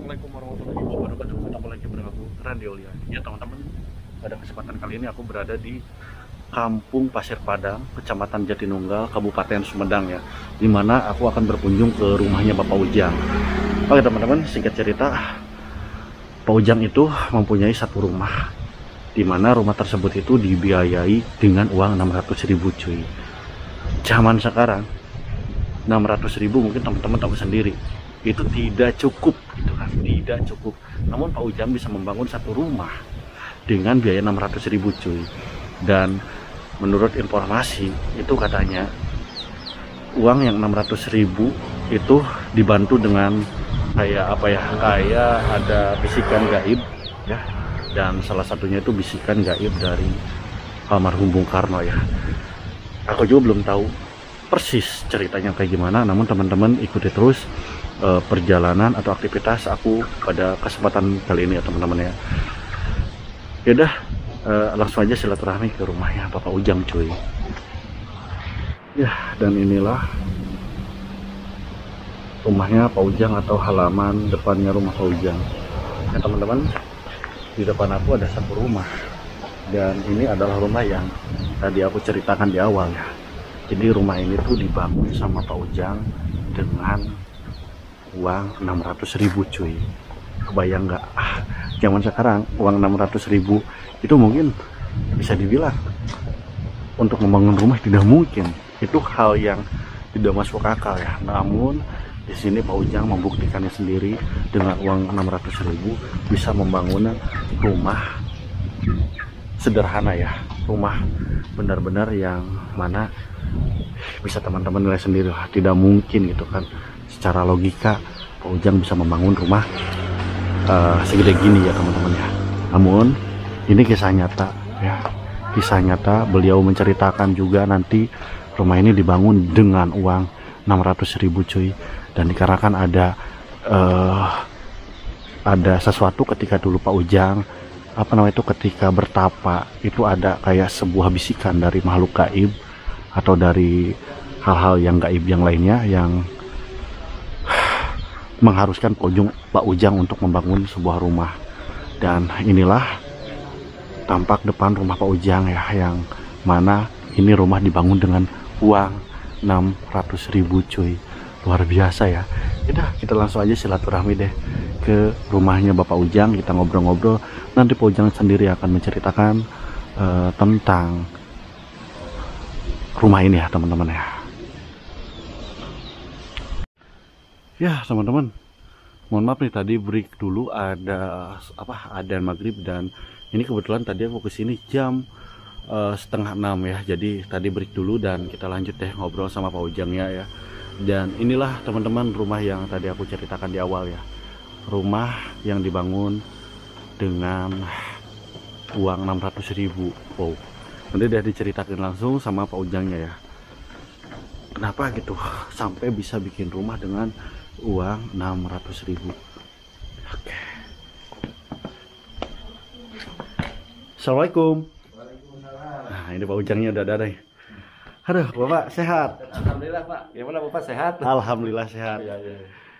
Assalamualaikum warahmatullahi wabarakatuh. Ketemu lagi bersama aku Radio Lia. Ya teman-teman, pada kesempatan kali ini aku berada di Kampung Pasir Padang, Kecamatan Jatinunggal, Kabupaten Sumedang ya. Dimana aku akan berkunjung ke rumahnya Bapak Ujang. Oke teman-teman, singkat cerita, Pak Ujang itu mempunyai satu rumah, dimana rumah tersebut itu dibiayai dengan uang 600.000 cuy. Zaman sekarang 600.000 mungkin teman-teman tahu sendiri, itu tidak cukup gitu kan, tidak cukup. Namun Pak Ujang bisa membangun satu rumah dengan biaya 600.000 cuy. Dan menurut informasi itu katanya uang yang 600.000 itu dibantu dengan kayak apa ya, kayak ada bisikan gaib ya. Dan salah satunya itu bisikan gaib dari almarhum Bung Karno ya. Aku juga belum tahu persis ceritanya kayak gimana, namun teman-teman ikuti terus perjalanan atau aktivitas aku pada kesempatan kali ini ya teman-teman ya. Yaudah, langsung aja silaturahmi ke rumahnya Bapak Ujang cuy. Ya, dan inilah rumahnya Pak Ujang atau halaman depannya rumah Pak Ujang. Ya teman-teman, di depan aku ada satu rumah, dan ini adalah rumah yang tadi aku ceritakan di awal ya. Jadi rumah ini tuh dibangun sama Pak Ujang dengan uang 600.000 cuy. Kebayang nggak? Zaman sekarang uang 600.000 itu mungkin bisa dibilang untuk membangun rumah tidak mungkin. Itu hal yang tidak masuk akal ya. Namun di sini Pak Ujang membuktikannya sendiri, dengan uang 600.000 bisa membangun rumah sederhana ya. Rumah benar-benar yang mana bisa teman-teman nilai sendiri lah, tidak mungkin gitu kan. Secara logika Pak Ujang bisa membangun rumah segede gini ya teman-teman ya. Namun ini kisah nyata ya, kisah nyata. Beliau menceritakan juga nanti rumah ini dibangun dengan uang 600.000 cuy. Dan dikarenakan ada sesuatu ketika dulu Pak Ujang apa namanya itu, ketika bertapa itu ada kayak sebuah bisikan dari makhluk gaib atau dari hal-hal yang gaib yang lainnya yang mengharuskan Pak Ujang untuk membangun sebuah rumah. Dan inilah tampak depan rumah Pak Ujang ya, yang mana ini rumah dibangun dengan uang 600.000 cuy. Luar biasa ya. Udah, kita langsung aja silaturahmi deh ke rumahnya Bapak Ujang. Kita ngobrol-ngobrol, nanti Pak Ujang sendiri akan menceritakan tentang rumah ini ya teman-teman ya. Ya teman-teman, mohon maaf nih tadi break dulu, ada adzan maghrib, dan ini kebetulan tadi aku kesini jam 5:30 ya. Jadi tadi break dulu dan kita lanjut deh ngobrol sama Pak Ujangnya ya. Dan inilah teman-teman rumah yang tadi aku ceritakan di awal ya. Rumah yang dibangun dengan uang 600.000. Wow, nanti udah diceritakan langsung sama Pak Ujangnya ya. Kenapa gitu sampai bisa bikin rumah dengan uang 600.000. Oke. Assalamualaikum. Waalaikumsalam. Nah ini Pak Ujangnya udah ada nih. Aduh Bapak sehat? Alhamdulillah Pak. Gimana Bapak sehat? Alhamdulillah sehat. Ya,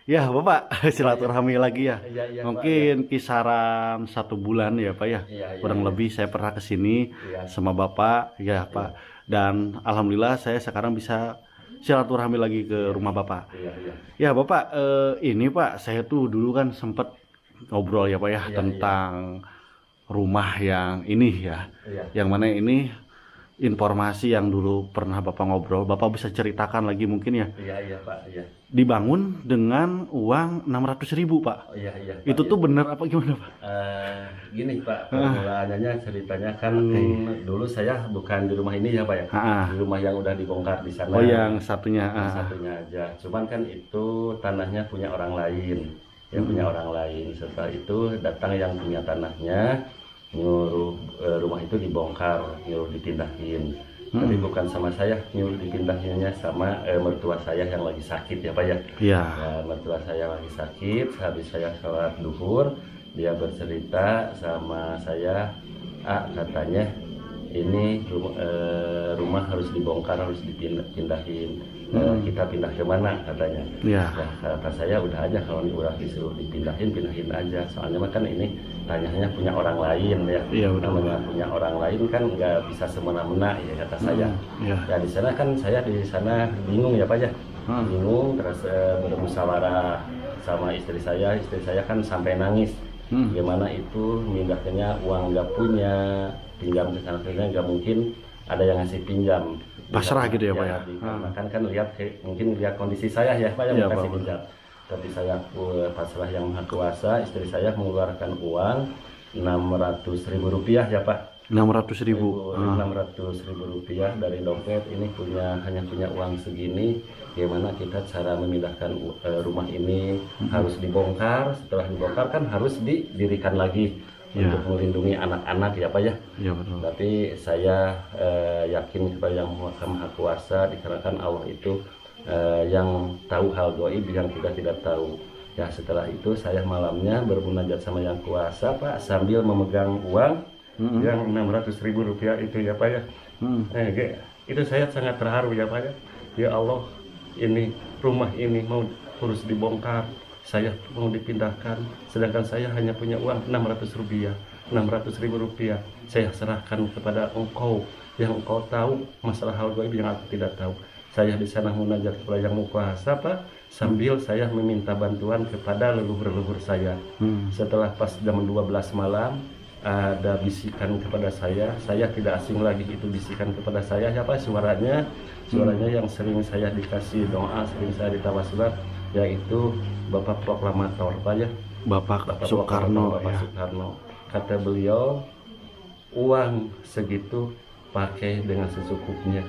Ya Bapak, silaturahmi lagi ya. Ya, Mungkin Pak, kisaran 1 bulan ya Pak ya. Kurang lebih saya pernah kesini sama Bapak ya Pak. Dan alhamdulillah saya sekarang bisa silaturahmi lagi ke rumah Bapak. Ya Bapak, ini Pak, saya tuh dulu kan sempat ngobrol ya Pak ya, tentang rumah yang ini ya. Yang mana ini informasi yang dulu pernah Bapak ngobrol, Bapak bisa ceritakan lagi mungkin ya. Iya Pak, iya. Dibangun dengan uang 600.000 Pak. Iya Pak. Itu tuh benar apa gimana Pak? Gini Pak, permulaannya ceritanya kan dulu saya bukan di rumah ini ya Pak ya. Di rumah yang udah dibongkar di sana. Oh yang satunya. Yang satunya aja. Cuman kan itu tanahnya punya orang lain, yang punya orang lain. Setelah itu datang yang punya tanahnya, nyuruh rumah itu dibongkar, nyuruh dipindahin. Tapi bukan sama saya, nyuruh dipindahinnya sama mertua saya yang lagi sakit ya Pak ya. Iya. Nah, mertua saya lagi sakit, habis saya sholat duhur, dia bercerita sama saya, katanya ini rumah harus dibongkar, harus dipindahin. kita pindah ke mana katanya. Ya. Nah, kata saya udah aja kalau udah disuruh pindahin aja. Soalnya kan ini tanyanya punya orang lain ya. Iya, betul. Namanya punya orang lain kan nggak bisa semena-mena ya kata saya. Ya. Ya di sana kan saya di sana bingung ya Pak ya. Bingung terus bermusyawarah sama istri saya kan sampai nangis. Gimana itu mindahnya uang nggak punya, pinjam ke sana nggak mungkin ada yang ngasih pinjam. Pasrah gitu ya Pak ya. Kan lihat mungkin lihat kondisi saya ya Pak yang Ya, kasih Pak. pinjam. Tapi saya pasrah yang maha kuasa, istri saya mengeluarkan uang 600.000 rupiah ya Pak. 600.000. 600.000 rupiah dari dompet. Ini hanya punya uang segini. Gimana kita cara memindahkan rumah ini harus dibongkar. Setelah dibongkar kan harus didirikan lagi untuk melindungi anak-anak ya Pak ya. Iya betul. Tapi saya yakin kepada yang maha kuasa dikarenakan Allah itu yang tahu hal gaib yang kita tidak tahu. Ya setelah itu saya malamnya bermunajat sama yang kuasa Pak sambil memegang uang yang 600.000 rupiah itu ya Pak ya. Itu saya sangat terharu ya Pak ya. Ya Allah, ini rumah ini mau harus dibongkar, saya mau dipindahkan, sedangkan saya hanya punya uang 600.000 rupiah. Saya serahkan kepada Engkau yang Engkau tahu masalah hal gaib yang aku tidak tahu. Saya di sana munajat kepada yang kuasa Pak, sambil saya meminta bantuan kepada leluhur-leluhur saya. Setelah pas jam 12 malam ada bisikan kepada saya tidak asing lagi itu bisikan kepada saya ya Pak, suaranya yang sering saya dikasih doa, sering saya ditawasulat, yaitu Bapak Proklamator Pak ya. Bapak Soekarno. Soekarno. Kata beliau, uang segitu pakai dengan secukupnya,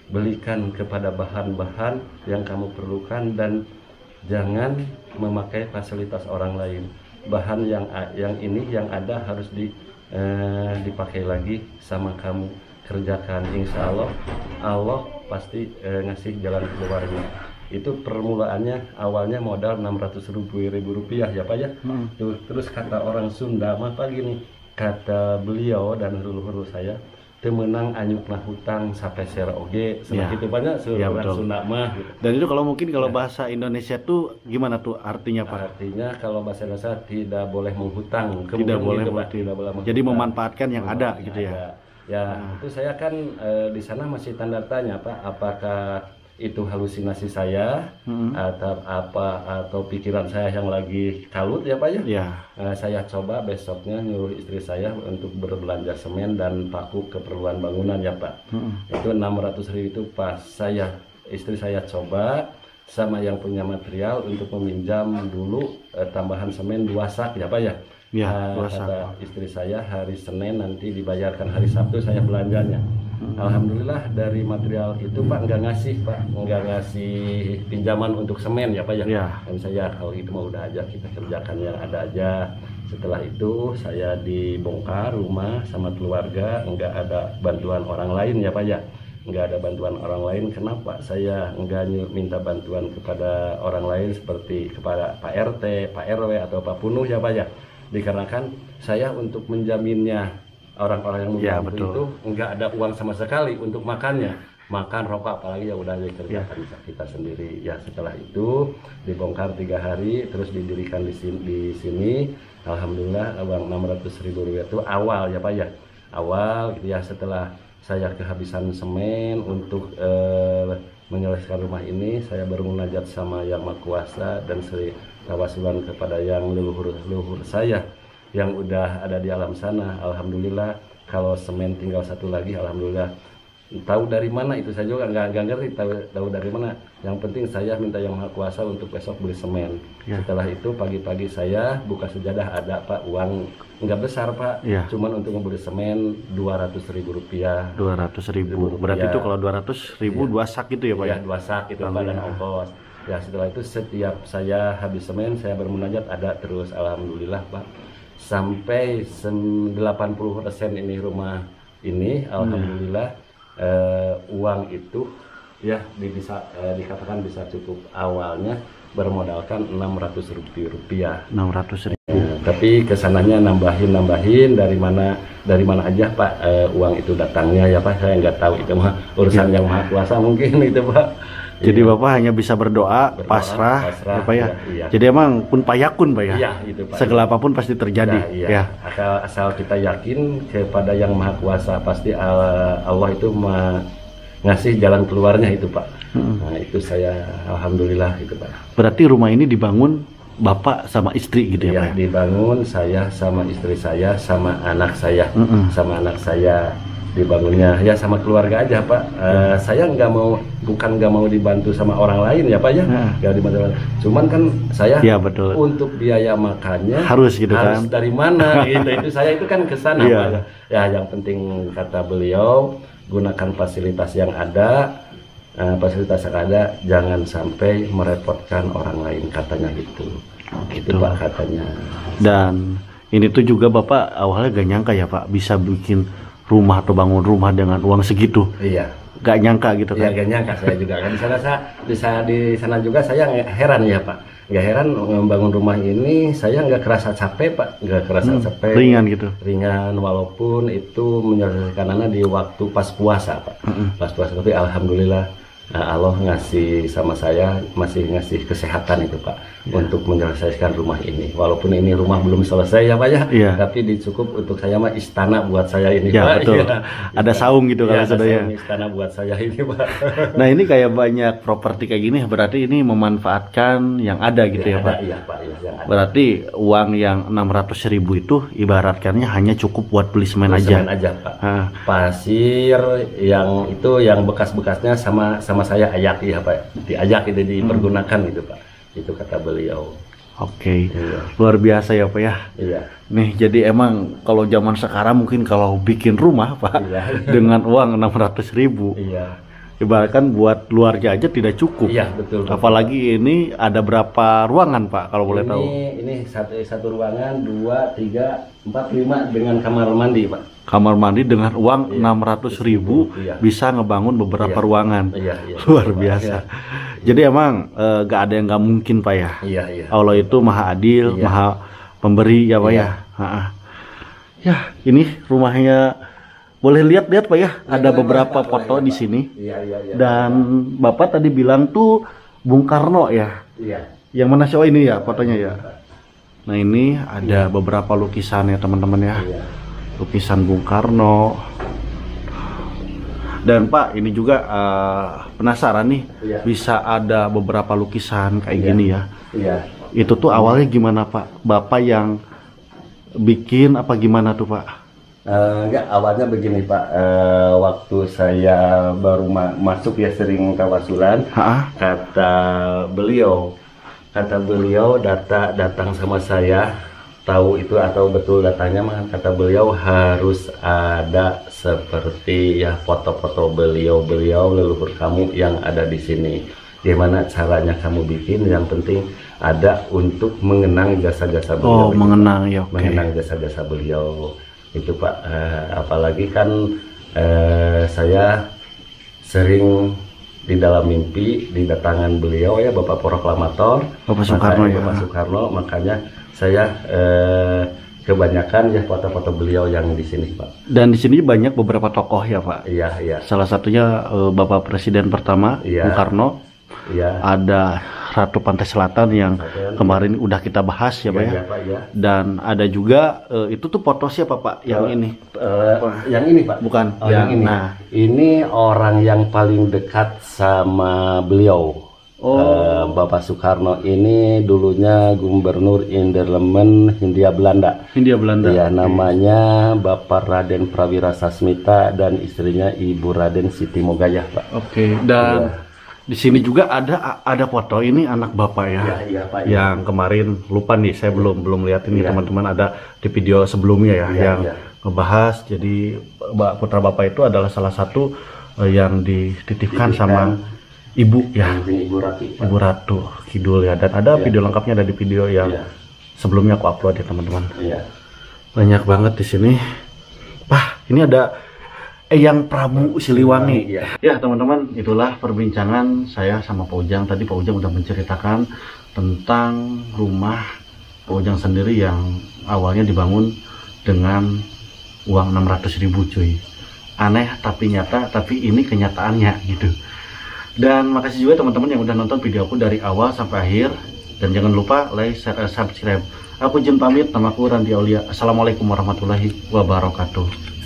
belikan kepada bahan-bahan yang kamu perlukan dan jangan memakai fasilitas orang lain. Bahan yang ini yang ada harus dipakai lagi sama kamu, kerjakan, insya Allah pasti ngasih jalan keluarnya. Itu permulaannya awalnya modal 600.000 rupiah ya Pak ya. Terus kata orang Sunda mah Pak gini, kata beliau dan leluhur saya, temenang anyukna hutang sampai sera oge gitu banyak orang Sunda mah gitu. Dan itu kalau mungkin kalau bahasa Indonesia tuh gimana tuh artinya Pak? Artinya kalau bahasa Indonesia tidak boleh menghutang, tidak boleh gitu, tidak boleh menghutang. Jadi memanfaatkan yang ada gitu ya. Ya, itu saya kan di sana masih tanda tanya Pak, apakah itu halusinasi saya atau pikiran saya yang lagi kalut ya Pak ya. Saya coba besoknya nyuruh istri saya untuk berbelanja semen dan paku keperluan bangunan ya Pak. Itu 600.000 itu pas istri saya coba sama yang punya material untuk meminjam dulu tambahan semen 2 sak ya Pak ya. Kata istri saya hari Senin nanti dibayarkan hari Sabtu saya belanjanya. Alhamdulillah dari material itu Pak nggak ngasih pinjaman untuk semen ya Pak ya. Dan saya kalau itu mau udah aja kita kerjakan yang ada aja. Setelah itu saya dibongkar rumah sama keluarga, nggak ada bantuan orang lain ya Pak ya. Nggak ada bantuan orang lain. Kenapa saya nggak minta bantuan kepada orang lain seperti kepada Pak RT, Pak RW atau Pak Punuh ya Pak ya. Dikarenakan saya untuk menjaminnya orang-orang yang membantu itu nggak ada uang sama sekali untuk makan rokok apalagi ya udah dikerjakan kita sendiri ya. Setelah itu dibongkar 3 hari terus didirikan di sini. Alhamdulillah uang 600.000 rupiah itu awal ya Pak ya, awal gitu ya. Setelah saya kehabisan semen untuk menyelesaikan rumah ini, saya bermunajat sama yang maha kuasa dan sering tawasulan kepada yang leluhur saya yang udah ada di alam sana. Alhamdulillah kalau semen tinggal 1 lagi, alhamdulillah. Tahu dari mana itu saya juga nggak ngerti tahu dari mana. Yang penting saya minta yang maha kuasa untuk besok beli semen. Setelah itu pagi-pagi saya buka sejadah, ada Pak uang nggak besar Pak, cuman untuk membeli semen 200.000 rupiah. 200.000 berarti itu kalau 200.000 2 sak gitu ya Pak ya? 2 sak itu Pak dan ongkos. Ya setelah itu setiap saya habis semen saya bermunajat ada terus. Alhamdulillah Pak, sampai 80% ini rumah ini alhamdulillah uang itu ya bisa dikatakan bisa cukup. Awalnya bermodalkan 600.000 rupiah. 600.000. Tapi kesananya nambahin dari mana aja Pak uang itu datangnya ya Pak, saya nggak tahu, itu mah urusan yang maha kuasa mungkin itu Pak. Jadi Iya. Bapak hanya bisa berdoa, pasrah, ya Pak ya. iya. Jadi emang kun payakun Pak ya. Iya, itu Pak. Segala apapun pasti terjadi. Nah, iya. Ya. Asal kita yakin kepada yang Maha Kuasa, pasti Allah itu ngasih jalan keluarnya itu Pak. Nah itu saya alhamdulillah gitu Pak. Berarti rumah ini dibangun Bapak sama istri gitu ya Ya, Pak? dibangun saya sama istri saya sama anak saya, Mm-mm. sama anak saya dibangunnya ya sama keluarga aja Pak. Saya bukan nggak mau dibantu sama orang lain ya Pak ya, nggak dibantu. Cuman kan saya Iya, betul. untuk biaya makannya Harus gitu kan? dari mana gitu. Itu saya itu kan kesana Iya. Pak. Ya yang penting kata beliau gunakan fasilitas yang ada. Fasilitas yang ada, jangan sampai merepotkan orang lain katanya gitu. Itu Gitu. Pak katanya. Dan ini tuh juga Bapak awalnya gak nyangka ya Pak bisa bikin rumah atau bangun rumah dengan uang segitu. Iya. Gak nyangka gitu Ya kan? gak nyangka saya juga kan di sana juga saya heran ya Pak. Gak heran membangun rumah ini saya nggak kerasa capek Pak, nggak kerasa capek. Ringan gitu. Ringan walaupun itu menyelesaikan anak di waktu pas puasa Pak. Pas puasa tapi alhamdulillah. Allah ngasih sama saya masih ngasih kesehatan itu Pak untuk menyelesaikan rumah ini. Walaupun ini rumah belum selesai ya Pak ya, Iya. tapi dicukup untuk saya mah istana buat saya ini Ya, Pak. betul. Iya. Ada saung gitu Iya, kalau ada sudah ya. saung istana buat saya ini Pak. Nah ini kayak banyak properti kayak gini berarti ini memanfaatkan yang ada gitu ya Ada, Pak? Iya Pak, iya, yang ada. Berarti uang yang 600.000 itu ibaratkannya hanya cukup buat beli semen aja. Semen aja Pak. Ah, Pasir yang itu yang bekas-bekasnya sama saya ayak ya Pak, diayak itu dipergunakan gitu Pak, itu kata beliau. Oke, Iya. luar biasa ya Pak ya. Iya. Nih jadi emang kalau zaman sekarang mungkin kalau bikin rumah Pak Iya. dengan uang 600.000 Iya. ibaratkan buat keluarga aja tidak cukup. Iya betul. Apalagi ini ada berapa ruangan Pak kalau boleh tahu? Ini satu ruangan 2, 3, 4, 5 dengan kamar mandi Pak. Kamar mandi dengan uang 600.000 Iya. bisa ngebangun beberapa Iya. ruangan. Iya, iya. Luar biasa. Jadi emang gak ada yang gak mungkin Pak ya. Iya, iya. Allah itu maha adil, Iya. maha pemberi ya Pak Iya. ya. Ha-ha. Ya ini rumahnya boleh lihat-lihat Pak ya. Ada beberapa foto di sini. Iya, iya, iya. Dan Bapak tadi bilang tuh Bung Karno ya. Iya. Yang mana sih? Oh ini ya fotonya ya. Nah ini ada beberapa lukisan ya teman-teman ya. Iya. Lukisan Bung Karno. Dan Pak ini juga penasaran nih, Iya. bisa ada beberapa lukisan kayak Iya. gini ya. Iya. Itu tuh awalnya gimana Pak? Bapak yang bikin apa gimana tuh Pak? Enggak, awalnya begini Pak. Waktu saya baru masuk ya sering tawasulan. Ha? Kata beliau datang sama saya, tahu itu atau betul datanya mah kata beliau harus ada seperti ya foto-foto beliau leluhur kamu yang ada di sini. Gimana caranya kamu bikin? Yang penting ada untuk mengenang jasa-jasa Oh beliau. mengenang ya. Oke. Mengenang jasa-jasa beliau itu Pak. Apalagi kan saya sering di dalam mimpi didatangan beliau ya Bapak Proklamator Bapak Soekarno ya. Bapak Soekarno, makanya saya kebanyakan ya foto-foto beliau yang di sini Pak. Dan di sini banyak beberapa tokoh ya Pak. Iya, iya. Salah satunya Bapak Presiden pertama Iya. Bung Karno. Iya. Ada Ratu Pantai Selatan yang kemarin udah kita bahas ya Pak ya. Iya, Pak, ya. Dan ada juga itu tuh foto siapa Pak yang ini? Yang ini Pak. Bukan. Oh, yang ini. Nah, Ini orang yang paling dekat sama beliau. Bapak Soekarno ini dulunya Gubernur Inderlemen Hindia Belanda. Hindia Belanda. Ya, namanya Bapak Raden Prawira Sasmita dan istrinya Ibu Raden Siti Mogayah, Pak. Oke. Dan di sini juga ada foto ini anak Bapak ya. Iya, Pak. Yang kemarin lupa nih, saya belum lihat ini Iya. teman-teman, ada di video sebelumnya ya Iya, yang iya. ngebahas. Jadi putra Bapak itu adalah salah satu yang dititipkan sama ibu ya. Ibu Ratu. Ibu Ratu Kidul ya, dan ada Iya. video lengkapnya ada di video yang Iya. sebelumnya aku upload ya teman-teman. Iya. Banyak banget di sini. Pak, ini ada Eyang Prabu Siliwangi. Iya. Ya teman-teman, itulah perbincangan saya sama Pak Ujang. Tadi Pak Ujang udah menceritakan tentang rumah Pak Ujang sendiri yang awalnya dibangun dengan uang 600.000 cuy. Aneh tapi nyata, tapi ini kenyataannya gitu. Dan makasih juga teman-teman yang udah nonton video aku dari awal sampai akhir. Dan jangan lupa like, share, subscribe. Aku izin pamit, namaku Randy Aulia. Assalamualaikum warahmatullahi wabarakatuh.